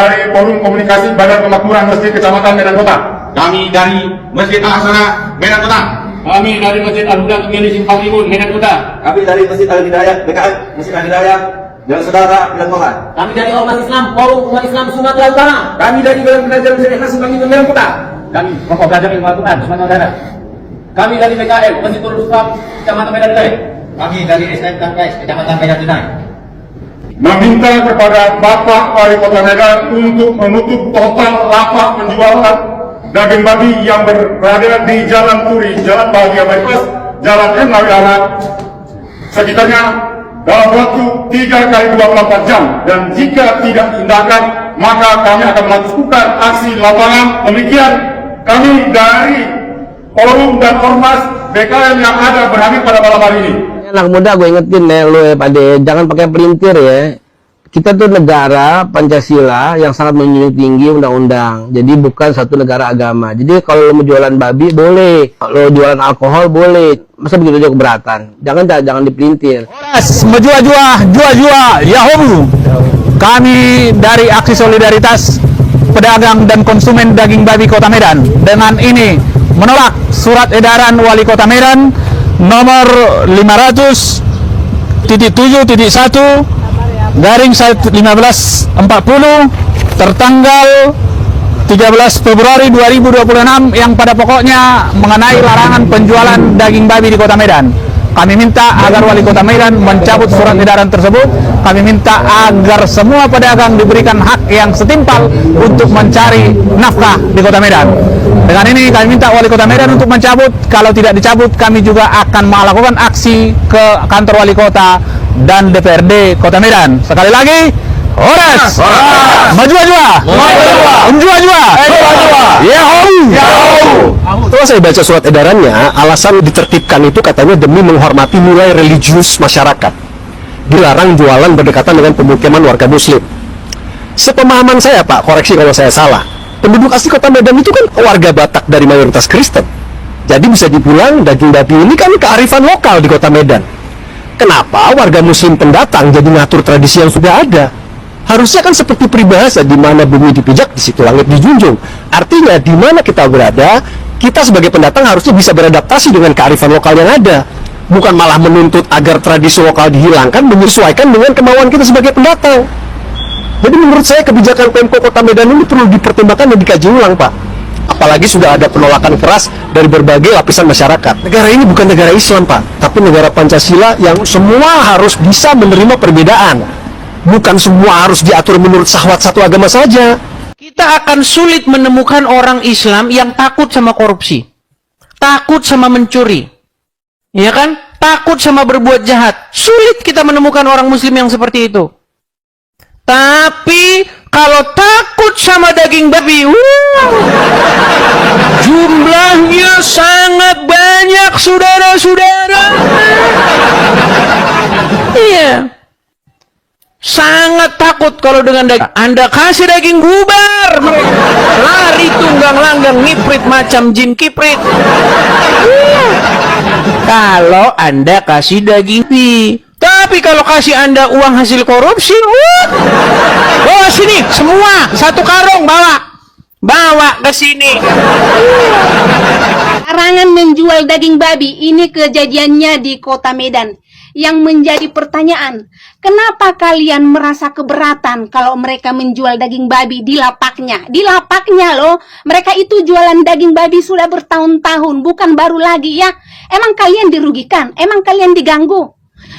dari Forum Komunikasi Badan Pemakmuran Masjid Kecamatan Medan Kota. Kami dari Masjid Al-Hasanah Medan Kota. Kami dari Masjid Al-Huda Kemiri Simpang Limun Medan Kota. Kami dari Masjid Al-Hidayah BKM Masjid Al-Hidayah Jalan Saudara Medan Kota. Kami dari Ormas Islam Forum Umat Islam Sumatera Utara. Kami dari Badan Belajar Masjid Ikhlas Simpang Limun Medan Kota. Kami Kelompok Belajar Ilmu Al-Quran Sumatera Utara. Kami dari BKM Masjid Nurul Islam Kecamatan Medan Jaya. Kami dari SMKS Kecamatan Medan Jaya. Meminta kepada Bapak Wali Kota Medan untuk menutup total lapak penjualan daging babi yang berada di Jalan Turi, Jalan Bahagia Bypass, Jalan Henawi Arab, sekitarnya dalam waktu 3 kali 24 jam. Dan jika tidak diindahkan, maka kami akan melakukan aksi lapangan. Demikian kami dari Forum dan Ormas BKM yang ada berhadir pada malam hari ini. Anak muda, gue ingetin ya lu ya Pade, jangan pakai pelintir ya. Kita tuh negara Pancasila yang sangat menjunjung tinggi undang-undang. Jadi bukan satu negara agama. Jadi kalau lu mau jualan babi boleh, kalau jualan alkohol boleh. Masa begitu aja keberatan? Jangan dipelintir. Jua-jua, Yahobu. Kami dari Aksi Solidaritas Pedagang dan Konsumen Daging Babi Kota Medan dengan ini menolak surat edaran Wali Kota Medan nomor 500.7.1/1540 tertanggal 13 Februari 2026 yang pada pokoknya mengenai larangan penjualan daging babi di Kota Medan. Kami minta agar Wali Kota Medan mencabut surat edaran tersebut. Kami minta agar semua pedagang diberikan hak yang setimpal untuk mencari nafkah di Kota Medan. Dengan ini kami minta Wali Kota Medan untuk mencabut. Kalau tidak dicabut, kami juga akan melakukan aksi ke kantor Wali Kota dan DPRD Kota Medan. Sekali lagi, Horas, Majua-jua, Unjua-jua, Yahoo. Setelah saya baca surat edarannya, alasan ditertibkan itu katanya demi menghormati nilai religius masyarakat. Dilarang jualan berdekatan dengan pemukiman warga muslim. Sepemahaman saya Pak, koreksi kalau saya salah, penduduk asli Kota Medan itu kan warga Batak dari mayoritas Kristen. Jadi bisa dibilang daging babi ini kan kearifan lokal di Kota Medan. Kenapa warga muslim pendatang jadi ngatur tradisi yang sudah ada? Harusnya kan seperti peribahasa, di mana bumi dipijak, di situ langit dijunjung. Artinya di mana kita berada, kita sebagai pendatang harusnya bisa beradaptasi dengan kearifan lokal yang ada. Bukan malah menuntut agar tradisi lokal dihilangkan, menyesuaikan dengan kemauan kita sebagai pendatang. Jadi menurut saya kebijakan Pemko Kota Medan ini perlu dipertimbangkan dan dikaji ulang Pak. Apalagi sudah ada penolakan keras dari berbagai lapisan masyarakat. Negara ini bukan negara Islam Pak, tapi negara Pancasila yang semua harus bisa menerima perbedaan. Bukan semua harus diatur menurut syahwat satu agama saja. Kita akan sulit menemukan orang Islam yang takut sama korupsi, takut sama mencuri, ya kan? Takut sama berbuat jahat. Sulit kita menemukan orang Muslim yang seperti itu. Tapi kalau takut sama daging babi, jumlahnya sangat banyak, saudara-saudara. Iya. Sangat takut kalau dengan daging. Anda kasih daging bubar, lari tunggang langgang ngiprit macam jin kiprit. Kalau Anda kasih daging babi. Tapi kalau kasih Anda uang hasil korupsi, bawa sini semua, satu karung bawa ke sini. Larangan menjual daging babi ini kejadiannya di Kota Medan. Yang menjadi pertanyaan, kenapa kalian merasa keberatan kalau mereka menjual daging babi di lapaknya? Di lapaknya loh, mereka itu jualan daging babi sudah bertahun-tahun, bukan baru lagi ya. Emang kalian dirugikan? Emang kalian diganggu?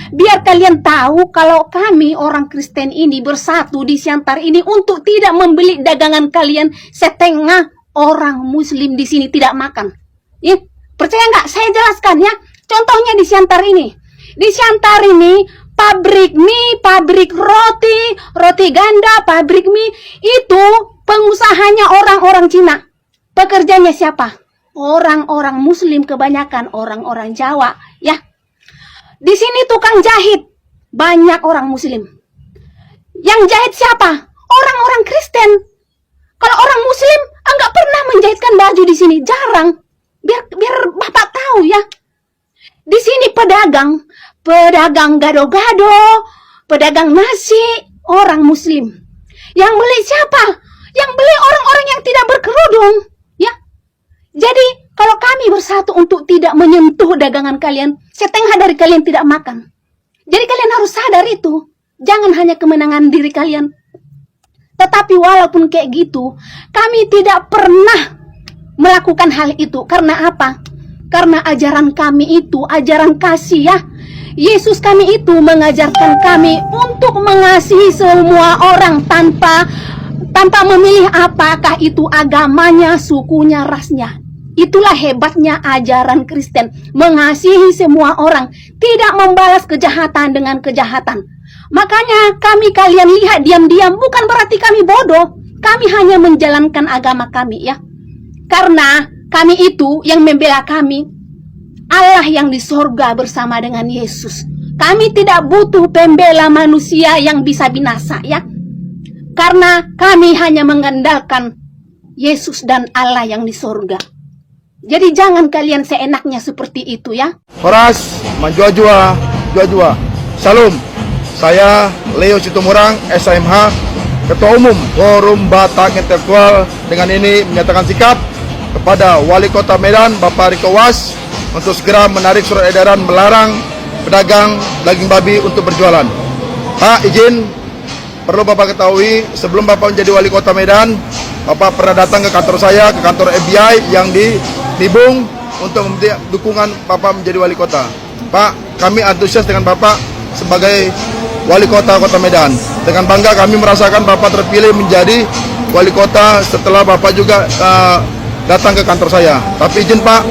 Biar kalian tahu kalau kami orang Kristen ini bersatu di Siantar ini untuk tidak membeli dagangan kalian. Setengah orang Muslim di sini tidak makan. Percaya nggak? Saya jelaskan ya. Contohnya di Siantar ini. Di Siantar ini pabrik mie, pabrik roti, roti ganda, pabrik mie itu pengusahanya orang-orang Cina. Pekerjanya siapa? Orang-orang Muslim, kebanyakan orang-orang Jawa, ya. Di sini tukang jahit banyak orang Muslim. Yang jahit siapa? Orang-orang Kristen. Kalau orang Muslim enggak pernah menjahitkan baju di sini, jarang. Biar Bapak tahu ya. Di sini pedagang gado-gado, pedagang nasi, orang Muslim. Yang beli siapa? Yang beli orang-orang yang tidak berkerudung. Ya. Jadi, kalau kami bersatu untuk tidak menyentuh dagangan kalian, setengah dari kalian tidak makan. Jadi kalian harus sadar itu. Jangan hanya kemenangan diri kalian. Tetapi walaupun kayak gitu, kami tidak pernah melakukan hal itu. Karena apa? Karena ajaran kami itu ajaran kasih ya. Yesus kami itu mengajarkan kami untuk mengasihi semua orang tanpa memilih apakah itu agamanya, sukunya, rasnya. Itulah hebatnya ajaran Kristen, mengasihi semua orang, tidak membalas kejahatan dengan kejahatan. Makanya kalian lihat diam-diam, bukan berarti kami bodoh. Kami hanya menjalankan agama kami ya. Karena kami itu yang membela kami, Allah yang di sorga bersama dengan Yesus. Kami tidak butuh pembela manusia yang bisa binasa ya. Karena kami hanya mengandalkan Yesus dan Allah yang di sorga. Jadi jangan kalian seenaknya seperti itu ya. Horas, manjua-jua, jua-jua. Salam. Saya Leo Situmorang, SMH, Ketua Umum Forum Batak Intelektual, dengan ini menyatakan sikap kepada Wali Kota Medan, Bapak Riko Was, untuk segera menarik surat edaran melarang pedagang daging babi untuk berjualan. Pak, izin, perlu Bapak ketahui, sebelum Bapak menjadi Wali Kota Medan, Bapak pernah datang ke kantor saya, ke kantor FBI yang di Tibung, untuk meminta dukungan Bapak menjadi Wali Kota. Pak, kami antusias dengan Bapak sebagai Wali Kota Kota Medan. Dengan bangga kami merasakan Bapak terpilih menjadi Wali Kota setelah Bapak juga datang ke kantor saya. Tapi izin Pak,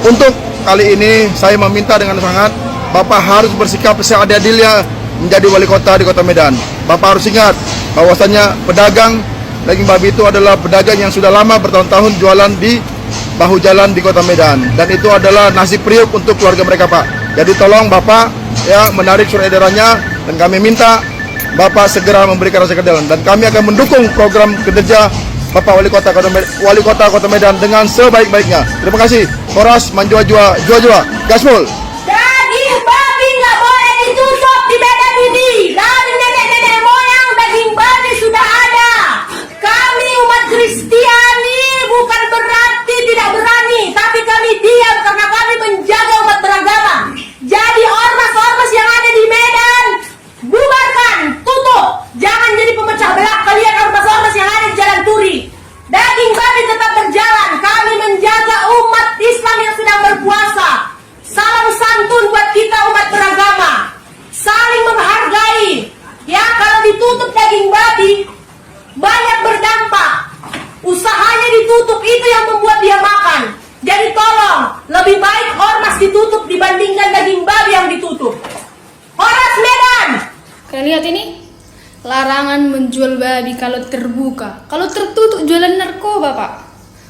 untuk kali ini saya meminta dengan sangat, Bapak harus bersikap seadil-adilnya menjadi Wali Kota di Kota Medan. Bapak harus ingat bahwasanya pedagang daging babi itu adalah pedagang yang sudah lama bertahun-tahun jualan di bahu jalan di Kota Medan, dan itu adalah nasib priuk untuk keluarga mereka Pak. Jadi tolong Bapak ya menarik surat edarannya, dan kami minta Bapak segera memberikan rasa keadilan, dan kami akan mendukung program kinerja Bapak Wali Kota Kota Medan dengan sebaik-baiknya. Terima kasih. Horas, manjua-jua, jua-jua, gaspol. Daging babi nggak boleh ditutup di Medan ini. Dari nenek-nenek moyang daging babi sudah ada. Kami umat Kristiani bukan berarti tidak berani, tapi kami diam karena kami menjaga umat beragama. Jadi ormas-ormas yang ada di Medan, bubarkan, tutup. Jangan jadi pemecah belah kalian ormas-ormas yang ada di Jalan Turi. Daging babi tetap berjalan. Kami menjaga umat Islam yang sedang berpuasa. Salam santun buat kita umat beragama. Saling menghargai. Ya, kalau ditutup daging babi, banyak berdampak. Usahanya ditutup, itu yang membuat dia makan. Jadi tolong, lebih baik ormas ditutup dibandingkan daging babi yang ditutup. Horas Medan! Kalian lihat ini? Larangan menjual babi kalau terbuka. Kalau tertutup jualan narkoba, Pak.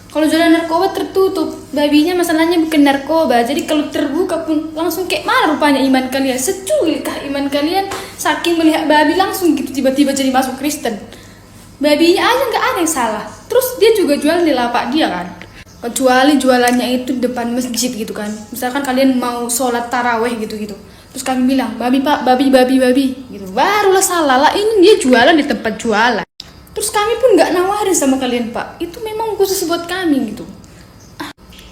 Kalau jualan narkoba tertutup, babinya masalahnya bukan narkoba. Jadi kalau terbuka pun langsung kayak mana rupanya iman kalian? Seculikah iman kalian saking melihat babi langsung gitu tiba-tiba jadi masuk Kristen? Babinya aja nggak ada yang salah. Terus dia juga jual di lapak dia kan. Kecuali jualannya itu depan masjid gitu kan. Misalkan kalian mau sholat taraweh gitu-gitu. Terus kami bilang, babi Pak, babi gitu. Barulah salah lah, ini dia jualan di tempat jualan. Terus kami pun nggak nawarin sama kalian Pak. Itu memang khusus buat kami gitu.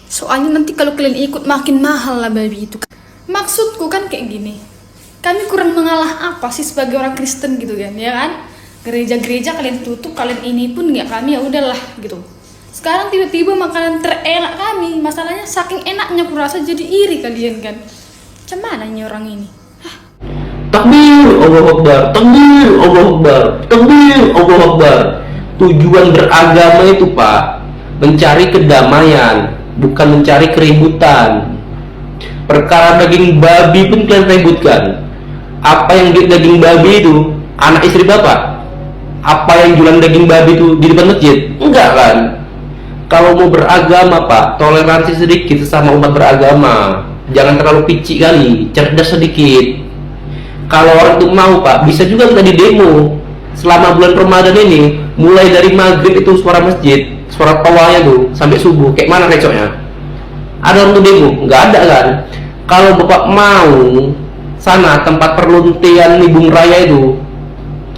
Soalnya nanti kalau kalian ikut makin mahal lah babi itu. Maksudku kan kayak gini. Kami kurang mengalah apa sih sebagai orang Kristen gitu kan, ya kan? Gereja-gereja kalian tutup, kalian ini pun nggak, kami ya udahlah gitu. Sekarang tiba-tiba makanan terenak kami, masalahnya saking enaknya kurasa jadi iri kalian kan. Macam mana ini orang ini? Takbir, Allahu Akbar, takbir, Allahu Akbar, takbir, Allahu Akbar. Tujuan beragama itu Pak, mencari kedamaian, bukan mencari keributan. Perkara daging babi pun kalian ributkan. Apa yang di daging babi itu? Anak istri Bapak? Apa yang jualan daging babi itu di depan masjid? Enggak kan? Kalau mau beragama Pak, toleransi sedikit sesama umat beragama. Jangan terlalu picik kali, cerdas sedikit. Kalau orang itu mau Pak, bisa juga kita di demo selama bulan Ramadan ini, mulai dari maghrib itu suara masjid, suara tawanya tuh sampai subuh. Kayak mana recoknya? Ada orang tuh demo? Nggak ada kan? Kalau Bapak mau sana tempat perluntian Ibung Raya itu,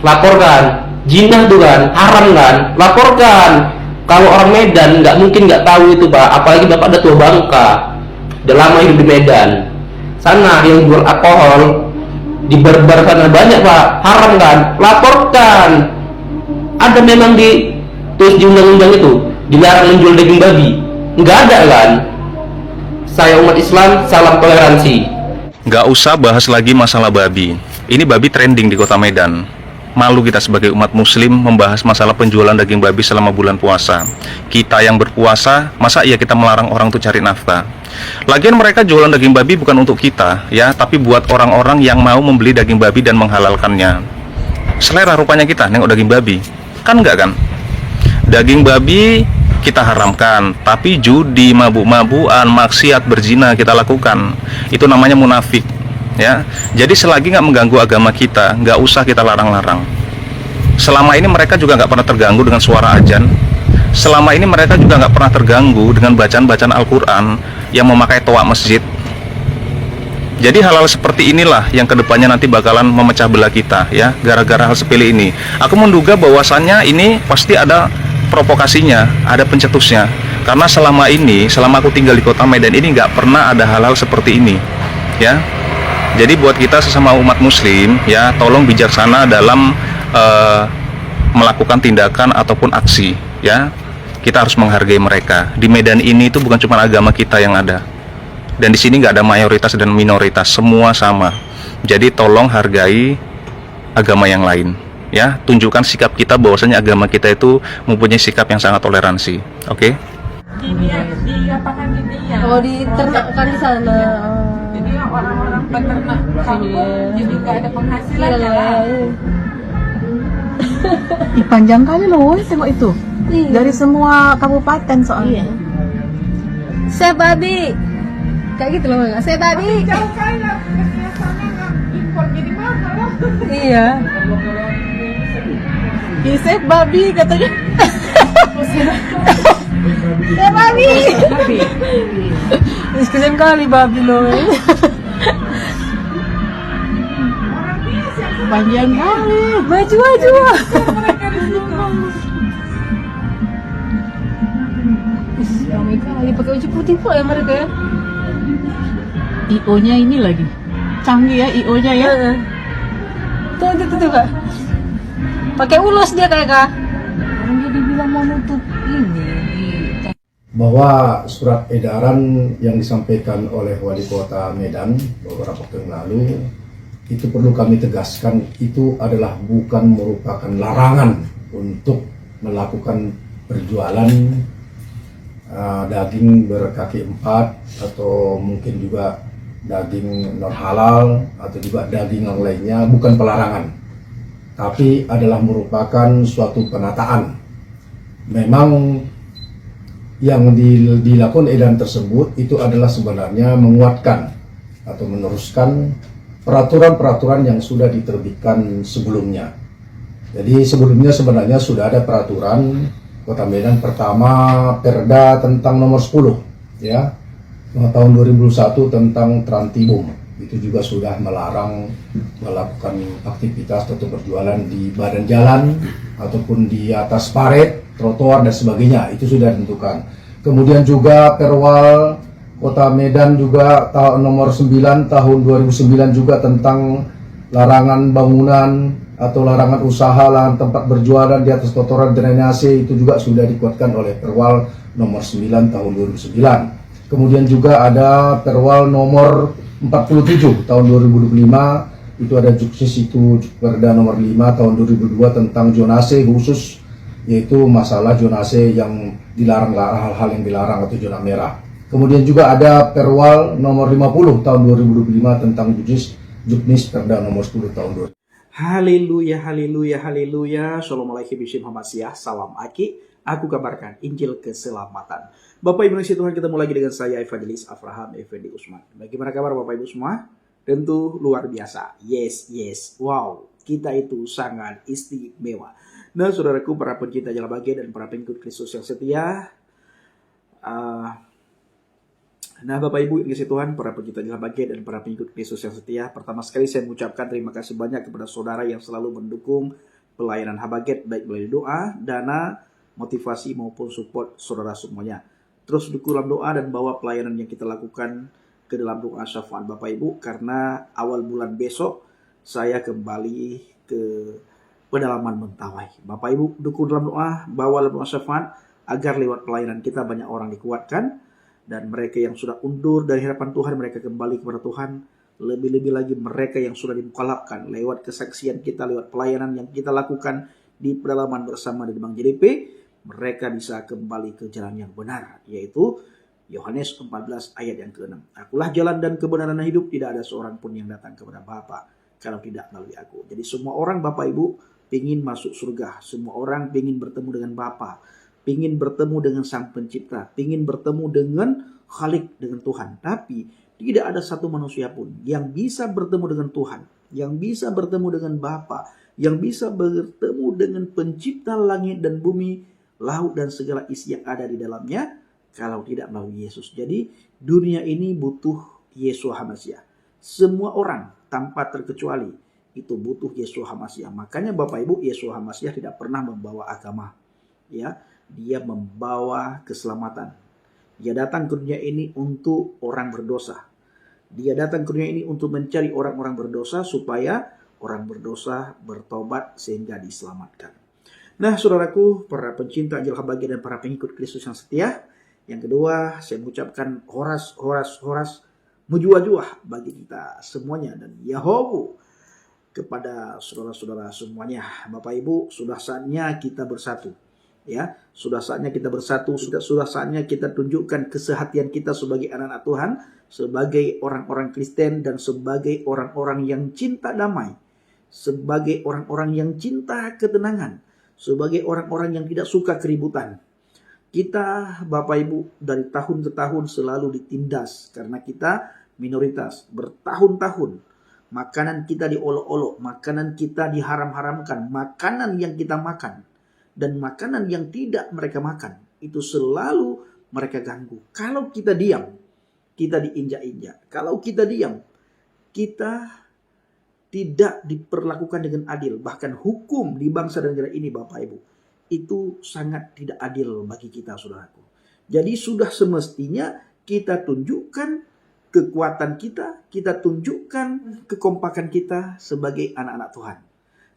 laporkan, Jinah tuh kan, haram kan, laporkan. Kalau orang Medan nggak mungkin nggak tahu itu Pak, apalagi Bapak ada tua Bangka, udah lama hidup di Medan. Sana yang jual alkohol, di bar-bar sana banyak Pak, haram kan, laporkan. Ada memang tulis di undang-undang itu, dilarang menjual daging babi, nggak ada kan. Saya umat Islam, salam toleransi. Nggak usah bahas lagi masalah babi. Ini babi trending di kota Medan. Malu kita sebagai umat muslim membahas masalah penjualan daging babi selama bulan puasa. Kita yang berpuasa, masa iya kita melarang orang untuk cari nafkah? Lagian mereka jualan daging babi bukan untuk kita, ya, tapi buat orang-orang yang mau membeli daging babi dan menghalalkannya. Selera rupanya kita nengok daging babi. Kan enggak kan? Daging babi kita haramkan, tapi judi, mabuk-mabukan, maksiat, berzina kita lakukan. Itu namanya munafik. Ya, jadi selagi nggak mengganggu agama kita, nggak usah kita larang-larang. Selama ini mereka juga nggak pernah terganggu dengan suara azan. Selama ini mereka juga nggak pernah terganggu dengan bacaan-bacaan Al-Quran yang memakai toa masjid. Jadi hal-hal seperti inilah yang kedepannya nanti bakalan memecah belah kita, ya, gara-gara hal sepele ini. Aku menduga bahwasannya ini pasti ada provokasinya, ada pencetusnya. Karena selama aku tinggal di kota Medan ini nggak pernah ada hal-hal seperti ini, ya. Jadi buat kita sesama umat muslim, ya, tolong bijaksana dalam melakukan tindakan ataupun aksi, ya. Kita harus menghargai mereka. Di Medan ini itu bukan cuma agama kita yang ada. Dan di sini nggak ada mayoritas dan minoritas, semua sama. Jadi tolong hargai agama yang lain, ya. Tunjukkan sikap kita bahwasanya agama kita itu mempunyai sikap yang sangat toleransi. Oke? Oh, diternakan di sana. Jadi orang-orang peternak kampung jadi nggak ada penghasilan ya. Panjang kali loh, tengok itu. Dari semua kabupaten soalnya. Saya babi. Kayak gitu loh, nggak? Saya babi. Jauh kali lah, kesini sana nggak impor jadi mahal lah. Iya. Isep babi katanya. Saya babi. Kesian kali babi loh. Panjang kali. Baju. Mereka lagi pakai baju putih pula ya mereka ya. IO-nya ini lagi canggih ya, IO-nya ya. Tuh Kak. Pakai ulos dia kayak Kak. Orang jadi bilang mau nutup ini. Bahwa surat edaran yang disampaikan oleh Wali Kota Medan beberapa waktu yang lalu itu perlu kami tegaskan, itu adalah bukan merupakan larangan untuk melakukan perjualan daging berkaki 4 atau mungkin juga daging non halal atau juga daging yang lainnya, bukan pelarangan, tapi adalah merupakan suatu penataan. Memang yang dilakukan edaran tersebut itu adalah sebenarnya menguatkan atau meneruskan peraturan-peraturan yang sudah diterbitkan sebelumnya. Jadi sebelumnya sebenarnya sudah ada peraturan Kota Medan, pertama Perda tentang nomor 10 ya tahun 2001 tentang Trantibum, itu juga sudah melarang melakukan aktivitas atau berjualan di badan jalan ataupun di atas paret, trotoar dan sebagainya, itu sudah ditentukan. Kemudian juga Perwal Kota Medan juga nomor 9 tahun 2009 juga tentang larangan bangunan atau larangan usaha, larangan tempat berjualan di atas trotoar drainase, itu juga sudah dikuatkan oleh Perwal nomor 9 tahun 2009. Kemudian juga ada Perwal nomor 47 tahun 2025, itu ada Juknis, itu Perda nomor 5 tahun 2002 tentang zonase khusus, yaitu masalah zonase yang dilarang, hal-hal yang dilarang atau zona merah. Kemudian juga ada Perwal nomor 50 tahun 2025 tentang Juknis Perda nomor 10 tahun 2020. Haleluya, haleluya, haleluya. Assalamualaikum warahmatullahi wabarakatuh. Salam Aki. Aku kabarkan Injil keselamatan. Bapak Ibu Tuhan, ketemu lagi dengan saya Evangelis Avraham Effendi Usman. Bagaimana kabar Bapak Ibu semua? Tentu luar biasa. Yes. Wow, kita itu sangat istimewa. Nah, saudaraku, para pencinta jalan bahagia dan para pengikut Kristus yang setia. Nah, Bapak Ibu yang kasih Tuhan, para pencinta jalan bahagia dan para pengikut Kristus yang setia, pertama sekali saya mengucapkan terima kasih banyak kepada saudara yang selalu mendukung pelayanan Habaget, baik melalui doa, dana, motivasi maupun support saudara semuanya. Terus dukung dalam doa dan bawa pelayanan yang kita lakukan ke dalam doa syafaat Bapak Ibu, karena awal bulan besok saya kembali ke pedalaman Mentawai. Bapak Ibu dukung dalam doa, bawa dalam doa syafaat agar lewat pelayanan kita banyak orang dikuatkan, dan mereka yang sudah undur dari hadapan Tuhan mereka kembali kepada Tuhan. Lebih-lebih lagi mereka yang sudah dimukalapkan lewat kesaksian kita, lewat pelayanan yang kita lakukan di pedalaman bersama di Bang JDP, mereka bisa kembali ke jalan yang benar, yaitu Yohanes 14 ayat yang ke-6. Akulah jalan dan kebenaran dan hidup, tidak ada seorang pun yang datang kepada Bapa kalau tidak melalui aku. Jadi semua orang Bapak Ibu ingin masuk surga, semua orang ingin bertemu dengan Bapa, ingin bertemu dengan Sang Pencipta, ingin bertemu dengan Khalik, dengan Tuhan. Tapi tidak ada satu manusia pun yang bisa bertemu dengan Tuhan, yang bisa bertemu dengan Bapa, yang bisa bertemu dengan Pencipta langit dan bumi, laut dan segala isi yang ada di dalamnya, kalau tidak melalui Yesus. Jadi dunia ini butuh Yeshua HaMashiach. Semua orang tanpa terkecuali itu butuh Yeshua HaMashiach. Makanya Bapak Ibu, Yeshua HaMashiach tidak pernah membawa agama, ya, dia membawa keselamatan. Dia datang ke dunia ini untuk orang berdosa. Dia datang ke dunia ini untuk mencari orang-orang berdosa supaya orang berdosa bertobat sehingga diselamatkan. Nah, saudaraku, para pencinta Injil Habaget dan para pengikut Kristus yang setia, yang kedua, saya mengucapkan horas mujua-jua bagi kita semuanya dan Yahowu kepada saudara-saudara semuanya. Bapak Ibu, sudah saatnya kita bersatu. Ya, sudah saatnya kita bersatu, sudah saatnya kita tunjukkan kesehatian kita sebagai anak-anak Tuhan, sebagai orang-orang Kristen dan sebagai orang-orang yang cinta damai, sebagai orang-orang yang cinta ketenangan, sebagai orang-orang yang tidak suka keributan. Kita, Bapak Ibu, dari tahun ke tahun selalu ditindas karena kita minoritas. Bertahun-tahun makanan kita diolok-olok, makanan kita diharam-haramkan, makanan yang kita makan dan makanan yang tidak mereka makan itu selalu mereka ganggu. Kalau kita diam, kita diinjak-injak. Kalau kita diam, kita tidak diperlakukan dengan adil. Bahkan hukum di bangsa dan negara ini, Bapak Ibu, itu sangat tidak adil bagi kita, saudaraku. Jadi sudah semestinya kita tunjukkan kekuatan kita tunjukkan kekompakan kita sebagai anak-anak Tuhan.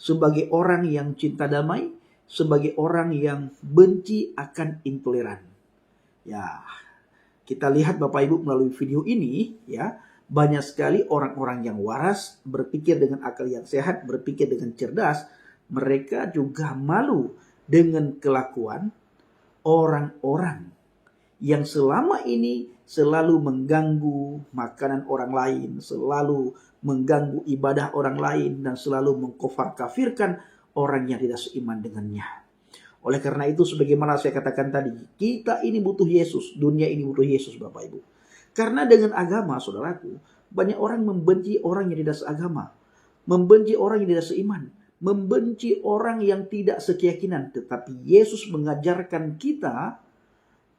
Sebagai orang yang cinta damai, sebagai orang yang benci akan intoleran. Ya, kita lihat Bapak Ibu melalui video ini, ya, banyak sekali orang-orang yang waras, berpikir dengan akal yang sehat, berpikir dengan cerdas, mereka juga malu dengan kelakuan orang-orang yang selama ini selalu mengganggu makanan orang lain, selalu mengganggu ibadah orang lain, dan selalu mengkafir-kafirkan orang yang tidak seiman dengannya. Oleh karena itu, sebagaimana saya katakan tadi, kita ini butuh Yesus, dunia ini butuh Yesus, Bapak Ibu. Karena dengan agama, saudaraku, banyak orang membenci orang yang tidak seagama, membenci orang yang tidak seiman, membenci orang yang tidak sekeyakinan. Tetapi Yesus mengajarkan kita,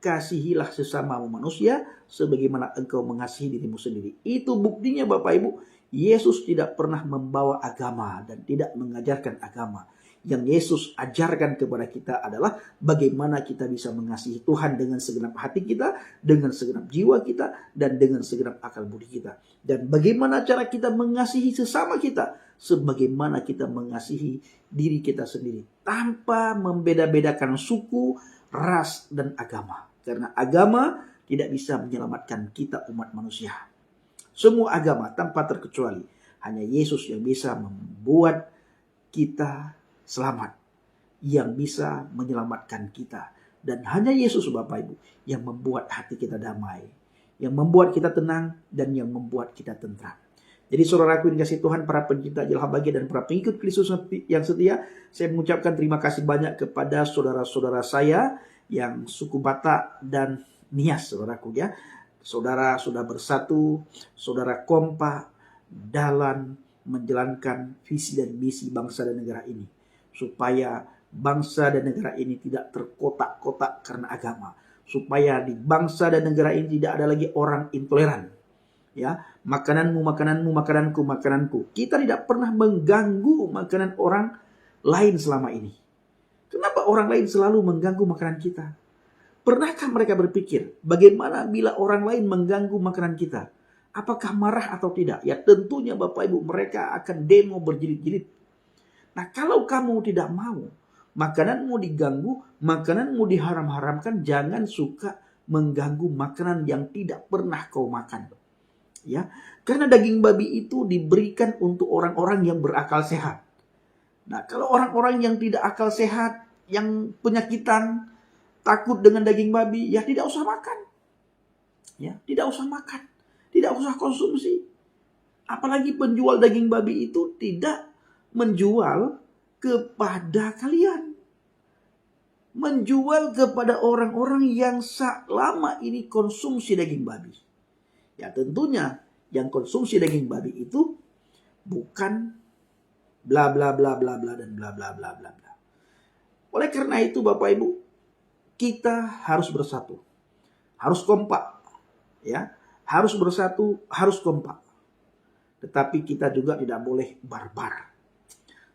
kasihilah sesama manusia sebagaimana engkau mengasihi dirimu sendiri. Itu buktinya, Bapak Ibu, Yesus tidak pernah membawa agama dan tidak mengajarkan agama. Yang Yesus ajarkan kepada kita adalah bagaimana kita bisa mengasihi Tuhan dengan segenap hati kita, dengan segenap jiwa kita, dan dengan segenap akal budi kita. Dan bagaimana cara kita mengasihi sesama kita, sebagaimana kita mengasihi diri kita sendiri, tanpa membeda-bedakan suku, ras, dan agama. Karena agama tidak bisa menyelamatkan kita umat manusia. Semua agama tanpa terkecuali, hanya Yesus yang bisa membuat kita selamat, yang bisa menyelamatkan kita. Dan hanya Yesus, Bapak Ibu, yang membuat hati kita damai, yang membuat kita tenang, dan yang membuat kita tentram. Jadi saudaraku yang dikasihi Tuhan, para pencinta Injil Habaget dan para pengikut Kristus yang setia, saya mengucapkan terima kasih banyak kepada saudara-saudara saya yang suku Batak dan Nias, saudaraku, ya. Saudara sudah bersatu, saudara kompak dalam menjalankan visi dan misi bangsa dan negara ini, supaya bangsa dan negara ini tidak terkotak-kotak karena agama, supaya di bangsa dan negara ini tidak ada lagi orang intoleran. Ya, makananmu, makananmu, makananku, makananku. Kita tidak pernah mengganggu makanan orang lain selama ini? Kenapa orang lain selalu mengganggu makanan kita? Pernahkah mereka berpikir bagaimana bila orang lain mengganggu makanan kita? Apakah marah atau tidak? Ya tentunya Bapak Ibu, mereka akan demo berjilid-jilid. Nah kalau kamu tidak mau makananmu diganggu, makananmu diharam-haramkan, jangan suka mengganggu makanan yang tidak pernah kau makan. Ya, karena daging babi itu diberikan untuk orang-orang yang berakal sehat. Nah, kalau orang-orang yang tidak akal sehat, yang penyakitan, takut dengan daging babi, ya tidak usah makan. Ya, tidak usah makan. Tidak usah konsumsi. Apalagi penjual daging babi itu tidak menjual kepada kalian. Menjual kepada orang-orang yang selama ini konsumsi daging babi. Ya tentunya yang konsumsi daging babi itu bukan bla bla bla bla bla dan bla bla bla bla bla. Oleh karena itu Bapak Ibu, kita harus bersatu. Harus kompak. Ya, harus bersatu, harus kompak. Tetapi kita juga tidak boleh barbar.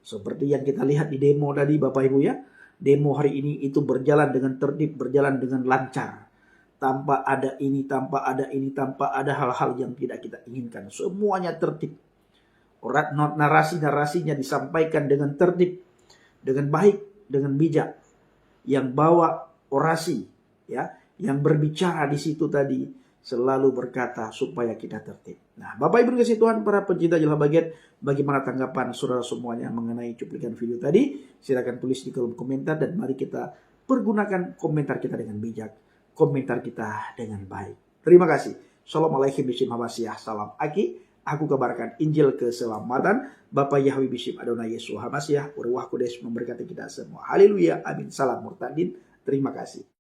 Seperti yang kita lihat di demo tadi Bapak Ibu ya. Demo hari ini itu berjalan dengan tertib, berjalan dengan lancar. Tanpa ada ini, tanpa ada ini, tanpa ada hal-hal yang tidak kita inginkan. Semuanya tertib. Narasi-narasinya disampaikan dengan tertib, dengan baik, dengan bijak. Yang bawa orasi, ya, yang berbicara di situ tadi selalu berkata supaya kita tertib. Nah, Bapak Ibu kasih Tuhan, para pencinta Jelah Bagian, bagaimana tanggapan saudara semuanya mengenai cuplikan video tadi? Silakan tulis di kolom komentar dan mari kita pergunakan komentar kita dengan bijak, komentar kita dengan baik. Terima kasih. Assalamualaikum warahmatullahi wabarakatuh. Salam Aki. Aku kabarkan Injil keselamatan. Bapak Yahweh Bishim Adonai Yesus Hamasiah. Ruah Kudus memberkati kita semua. Haleluya. Amin. Salam murtadin. Terima kasih.